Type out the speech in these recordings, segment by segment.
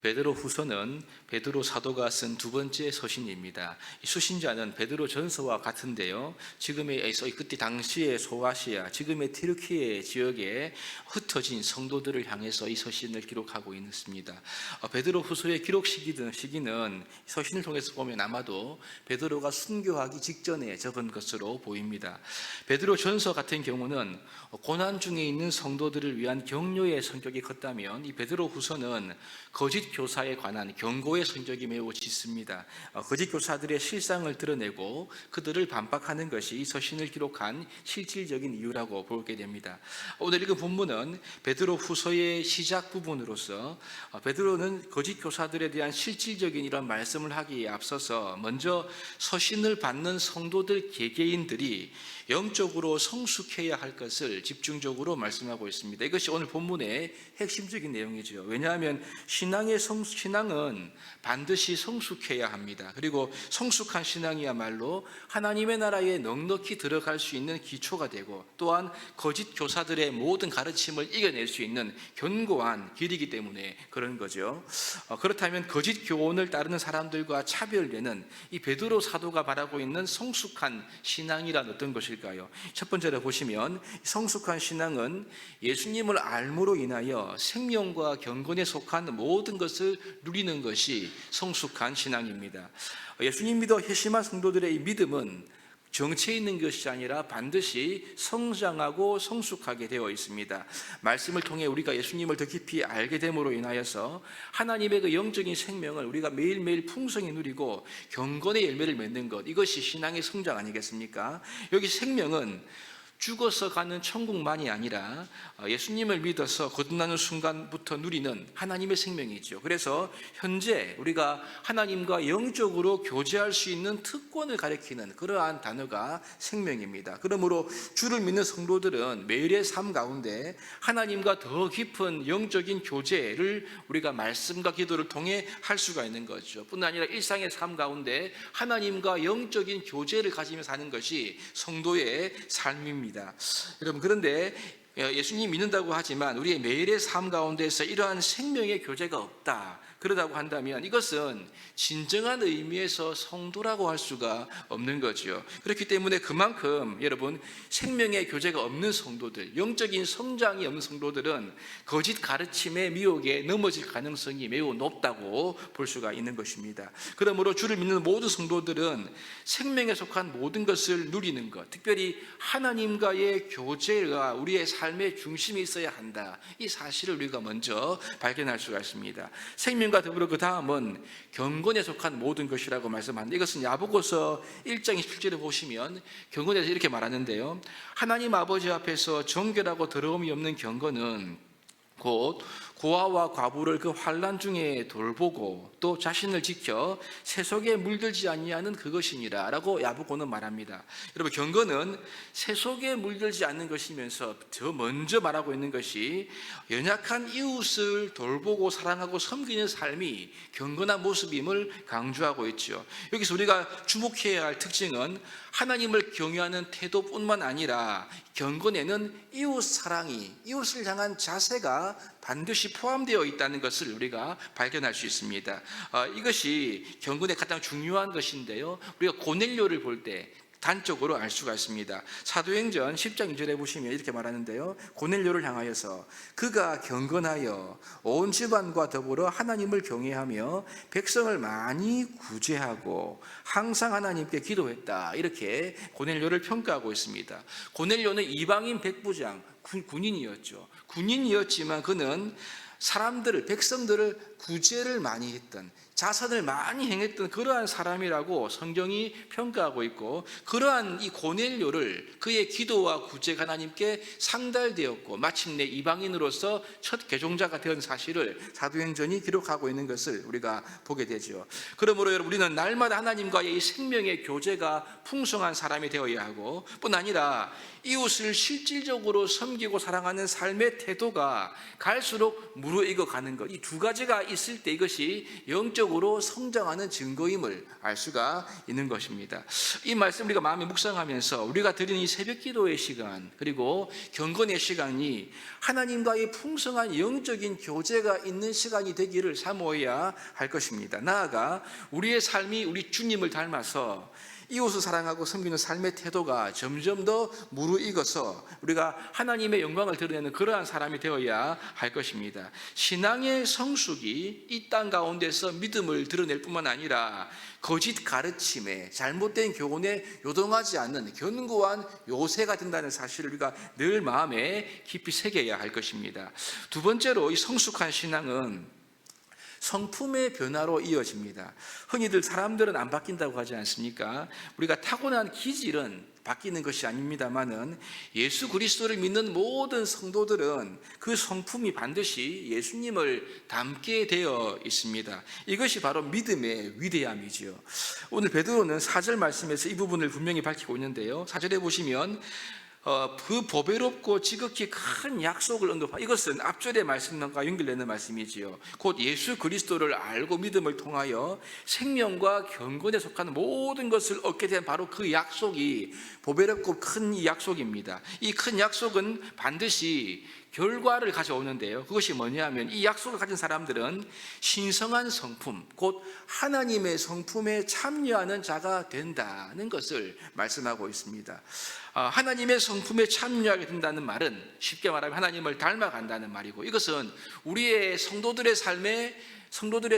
베드로 후서는 베드로 사도가 쓴 두 번째 서신입니다. 이 수신자는 베드로 전서와 같은데요. 그때 당시의 소아시아, 지금의 튀르키예 지역에 흩어진 성도들을 향해서 이 서신을 기록하고 있습니다. 베드로 후서의 기록 시기는 서신을 통해서 보면 아마도 베드로가 순교하기 직전에 적은 것으로 보입니다. 베드로 전서 같은 경우는 고난 중에 있는 성도들을 위한 격려의 성격이 컸다면, 이 베드로 후서는 거짓 교사에 관한 경고의 성격이 매우 짙습니다. 거짓 교사들의 실상을 드러내고 그들을 반박하는 것이 이 서신을 기록한 실질적인 이유라고 보게 됩니다. 오늘 읽은 본문은 베드로 후서의 시작 부분으로서 베드로는 거짓 교사들에 대한 실질적인 이런 말씀을 하기에 앞서서 먼저 서신을 받는 성도들 개개인들이 영적으로 성숙해야 할 것을 집중적으로 말씀하고 있습니다. 이것이 오늘 본문의 핵심적인 내용이죠. 왜냐하면 신앙은 반드시 성숙해야 합니다. 그리고 성숙한 신앙이야말로 하나님의 나라에 넉넉히 들어갈 수 있는 기초가 되고, 또한 거짓 교사들의 모든 가르침을 이겨낼 수 있는 견고한 길이기 때문에 그런 거죠. 그렇다면 거짓 교훈을 따르는 사람들과 차별되는 이 베드로 사도가 바라고 있는 성숙한 신앙이란 어떤 것일까요? 첫 번째로 보시면 성숙한 신앙은 예수님을 알므로 인하여 생명과 경건에 속한 모든 것을 누리는 것이 성숙한 신앙입니다. 예수님 믿어 회심한 성도들의 이 믿음은 정체에 있는 것이 아니라 반드시 성장하고 성숙하게 되어 있습니다. 말씀을 통해 우리가 예수님을 더 깊이 알게 됨으로 인하여서 하나님의 그 영적인 생명을 우리가 매일매일 풍성히 누리고 경건의 열매를 맺는 것, 이것이 신앙의 성장 아니겠습니까? 여기 생명은 죽어서 가는 천국만이 아니라 예수님을 믿어서 거듭나는 순간부터 누리는 하나님의 생명이죠. 그래서 현재 우리가 하나님과 영적으로 교제할 수 있는 특권을 가리키는 그러한 단어가 생명입니다. 그러므로 주를 믿는 성도들은 매일의 삶 가운데 하나님과 더 깊은 영적인 교제를 우리가 말씀과 기도를 통해 할 수가 있는 거죠. 뿐만 아니라 일상의 삶 가운데 하나님과 영적인 교제를 가지며 사는 것이 성도의 삶입니다. 여러분, 그런데 예수님 믿는다고 하지만 우리의 매일의 삶 가운데서 이러한 생명의 교제가 없다, 그러다고 한다면 이것은 진정한 의미에서 성도라고 할 수가 없는 거죠. 그렇기 때문에 그만큼 여러분, 생명의 교제가 없는 성도들, 영적인 성장이 없는 성도들은 거짓 가르침의 미혹에 넘어질 가능성이 매우 높다고 볼 수가 있는 것입니다. 그러므로 주를 믿는 모든 성도들은 생명에 속한 모든 것을 누리는 것, 특별히 하나님과의 교제가 우리의 삶의 중심에 있어야 한다, 이 사실을 우리가 먼저 발견할 수가 있습니다. 생명과 더불어 그 다음은 경건에 속한 모든 것이라고 말씀하는데, 이것은 야고보서 1장 27절에 보시면 경건에 대해서 이렇게 말하는데요. 하나님 아버지 앞에서 정결하고 더러움이 없는 경건은 곧 고아와 과부를 그 환난 중에 돌보고 또 자신을 지켜 세속에 물들지 아니하는 그것이니라 라고 야고보는 말합니다. 여러분, 경건은 세속에 물들지 않는 것이면서 더 먼저 말하고 있는 것이 연약한 이웃을 돌보고 사랑하고 섬기는 삶이 경건한 모습임을 강조하고 있죠. 여기서 우리가 주목해야 할 특징은 하나님을 경외하는 태도뿐만 아니라 경건에는 이웃 사랑이, 이웃을 향한 자세가 반드시 포함되어 있다는 것을 우리가 발견할 수 있습니다. 이것이 경건의 가장 중요한 것인데요, 우리가 고넬료를 볼 때 단적으로 알 수가 있습니다. 사도행전 10장 2절에 보시면 이렇게 말하는데요, 고넬료를 향하여서 그가 경건하여 온 집안과 더불어 하나님을 경외하며 백성을 많이 구제하고 항상 하나님께 기도했다, 이렇게 고넬료를 평가하고 있습니다. 고넬료는 이방인 백부장, 군인이었죠. 군인이었지만 그는 백성들을 구제를 많이 했던, 자선을 많이 행했던 그러한 사람이라고 성경이 평가하고 있고, 그러한 이 고넬료를 그의 기도와 구제가 하나님께 상달되었고 마침내 이방인으로서 첫 개종자가 된 사실을 사도행전이 기록하고 있는 것을 우리가 보게 되죠. 그러므로 여러분, 우리는 날마다 하나님과의 이 생명의 교제가 풍성한 사람이 되어야 하고, 뿐 아니라 이웃을 실질적으로 섬기고 사랑하는 삶의 태도가 갈수록 무르익어 가는 것, 이 두 가지가 있을 때 이것이 영적으로 성장하는 증거임을 알 수가 있는 것입니다. 이 말씀 우리가 마음에 묵상하면서 우리가 드리는 이 새벽 기도의 시간, 그리고 경건의 시간이 하나님과의 풍성한 영적인 교제가 있는 시간이 되기를 사모해야 할 것입니다. 나아가 우리의 삶이 우리 주님을 닮아서 이웃을 사랑하고 섬기는 삶의 태도가 점점 더 무르익어서 우리가 하나님의 영광을 드러내는 그러한 사람이 되어야 할 것입니다. 신앙의 성숙이 이 땅 가운데서 믿음을 드러낼 뿐만 아니라 거짓 가르침에 잘못된 교훈에 요동하지 않는 견고한 요새가 된다는 사실을 우리가 늘 마음에 깊이 새겨야 할 것입니다. 두 번째로 이 성숙한 신앙은 성품의 변화로 이어집니다. 흔히들 사람들은 안 바뀐다고 하지 않습니까? 우리가 타고난 기질은 바뀌는 것이 아닙니다만은 예수 그리스도를 믿는 모든 성도들은 그 성품이 반드시 예수님을 닮게 되어 있습니다. 이것이 바로 믿음의 위대함이지요. 오늘 베드로는 4절 말씀에서 이 부분을 분명히 밝히고 있는데요. 4절에 보시면 그 보배롭고 지극히 큰 약속을 언급하, 이것은 앞절의 말씀과 연결되는 말씀이지요. 곧 예수 그리스도를 알고 믿음을 통하여 생명과 경건에 속하는 모든 것을 얻게 된 바로 그 약속이 보배롭고 큰 이 약속입니다. 이 큰 약속은 반드시 결과를 가져오는데요. 그것이 뭐냐면 이 약속을 가진 사람들은 신성한 성품, 곧 하나님의 성품에 참여하는 자가 된다는 것을 말씀하고 있습니다. 하나님의 성품에 참여하게 된다는 말은 쉽게 말하면 하나님을 닮아간다는 말이고, 이것은 우리의 성도들의 삶에 성도들의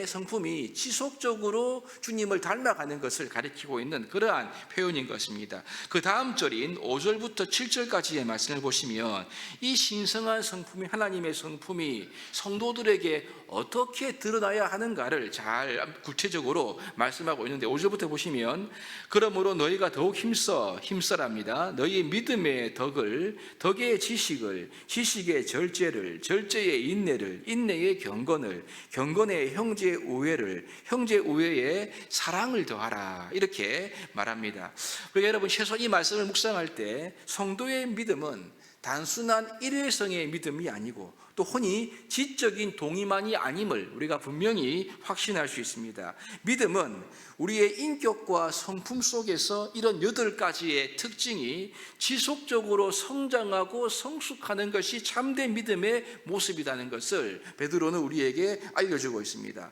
성품이 지속적으로 주님을 닮아가는 것을 가리키고 있는 그러한 표현인 것입니다. 그 다음 절인 5절부터 7절까지의 말씀을 보시면 이 신성한 성품이, 하나님의 성품이 성도들에게 어떻게 드러나야 하는가를 잘 구체적으로 말씀하고 있는데, 5절부터 보시면 그러므로 너희가 더욱 힘써랍니다. 너희의 믿음의 덕을, 덕의 지식을, 지식의 절제를, 절제의 인내를, 인내의 경건을, 경건의 형제 우애를, 형제 우애에 사랑을 더하라, 이렇게 말합니다. 그러니까 여러분, 최소한 이 말씀을 묵상할 때 성도의 믿음은 단순한 일회성의 믿음이 아니고 또 흔히 지적인 동의만이 아님을 우리가 분명히 확신할 수 있습니다. 믿음은 우리의 인격과 성품 속에서 이런 8가지의 특징이 지속적으로 성장하고 성숙하는 것이 참된 믿음의 모습이라는 것을 베드로는 우리에게 알려주고 있습니다.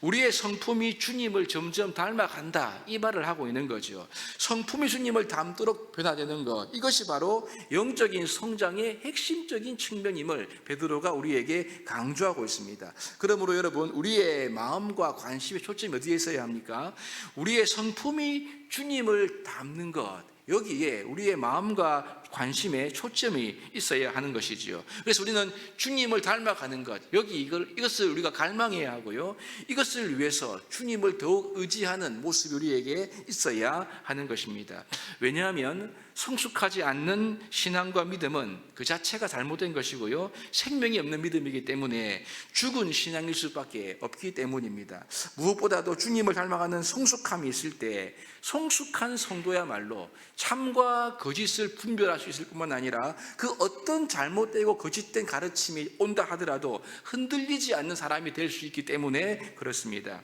우리의 성품이 주님을 점점 닮아간다, 이 말을 하고 있는 거죠. 성품이 주님을 닮도록 변화되는 것, 이것이 바로 영적인 성장의 핵심적인 측면임을 베드로가 우리에게 강조하고 있습니다. 그러므로 여러분, 우리의 마음과 관심의 초점이 어디에 있어야 합니까? 우리의 성품이 주님을 닮는 것, 여기에 우리의 마음과 관심의 초점이 있어야 하는 것이지요. 그래서 우리는 주님을 닮아가는 것, 이것을 우리가 갈망해야 하고요, 이것을 위해서 주님을 더욱 의지하는 모습이 우리에게 있어야 하는 것입니다. 왜냐하면 성숙하지 않는 신앙과 믿음은 그 자체가 잘못된 것이고요, 생명이 없는 믿음이기 때문에 죽은 신앙일 수밖에 없기 때문입니다. 무엇보다도 주님을 닮아가는 성숙함이 있을 때 성숙한 성도야말로 참과 거짓을 분별할 수 있을 뿐만 아니라 그 어떤 잘못되고 거짓된 가르침이 온다 하더라도 흔들리지 않는 사람이 될 수 있기 때문에 그렇습니다.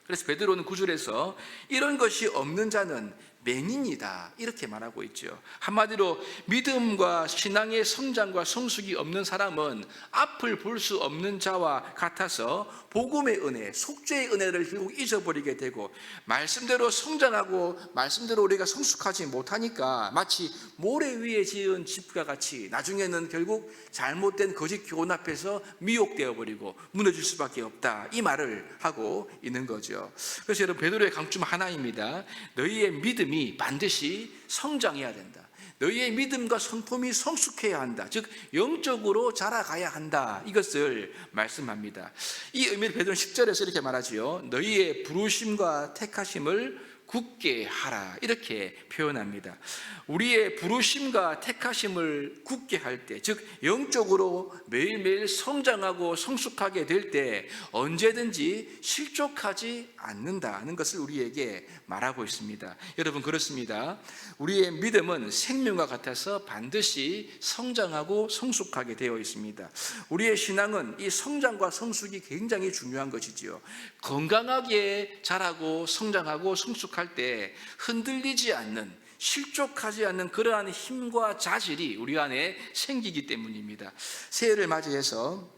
그래서 베드로는 9절에서 이런 것이 없는 자는 맹인이다, 이렇게 말하고 있죠. 한마디로 믿음과 신앙의 성장과 성숙이 없는 사람은 앞을 볼 수 없는 자와 같아서 복음의 은혜, 속죄의 은혜를 결국 잊어버리게 되고, 말씀대로 성장하고 말씀대로 우리가 성숙하지 못하니까 마치 모래 위에 지은 집과 같이 나중에는 결국 잘못된 거짓 교훈 앞에서 미혹되어 버리고 무너질 수밖에 없다, 이 말을 하고 있는 거죠. 그래서 여러분, 베드로의 강점 하나입니다. 너희의 믿음이 반드시 성장해야 된다. 너희의 믿음과 성품이 성숙해야 한다. 즉 영적으로 자라가야 한다, 이것을 말씀합니다. 이 의미를 베드로는 10절에서 이렇게 말하지요. 너희의 부르심과 택하심을 굳게 하라, 이렇게 표현합니다. 우리의 부르심과 택하심을 굳게 할 때, 즉 영적으로 매일매일 성장하고 성숙하게 될 때 언제든지 실족하지 않는다는 것을 우리에게 말하고 있습니다. 여러분, 그렇습니다. 우리의 믿음은 생명과 같아서 반드시 성장하고 성숙하게 되어 있습니다. 우리의 신앙은 이 성장과 성숙이 굉장히 중요한 것이지요. 건강하게 자라고 성장하고 성숙할 때 흔들리지 않는, 실족하지 않는 그러한 힘과 자질이 우리 안에 생기기 때문입니다. 새해를 맞이해서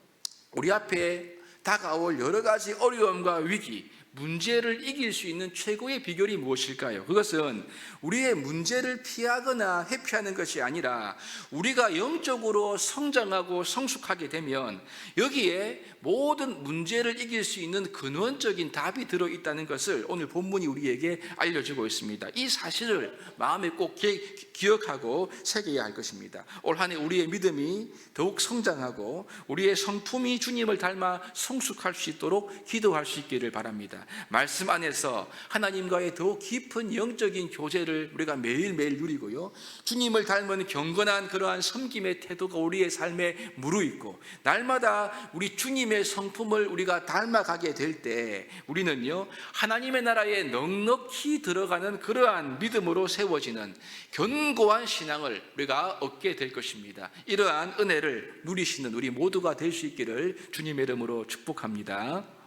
우리 앞에 다가올 여러 가지 어려움과 위기, 문제를 이길 수 있는 최고의 비결이 무엇일까요? 그것은 우리의 문제를 피하거나 회피하는 것이 아니라 우리가 영적으로 성장하고 성숙하게 되면 여기에 모든 문제를 이길 수 있는 근원적인 답이 들어있다는 것을 오늘 본문이 우리에게 알려주고 있습니다. 이 사실을 마음에 꼭 기억하고 새겨야 할 것입니다. 올 한 해 우리의 믿음이 더욱 성장하고 우리의 성품이 주님을 닮아 성숙할 수 있도록 기도할 수 있기를 바랍니다. 말씀 안에서 하나님과의 더욱 깊은 영적인 교제를 우리가 매일매일 누리고요, 주님을 닮은 경건한 그러한 섬김의 태도가 우리의 삶에 무르익고 날마다 우리 주님의 성품을 우리가 닮아가게 될 때 우리는요, 하나님의 나라에 넉넉히 들어가는 그러한 믿음으로 세워지는 견고한 신앙을 우리가 얻게 될 것입니다. 이러한 은혜를 누리시는 우리 모두가 될 수 있기를 주님의 이름으로 축복합니다.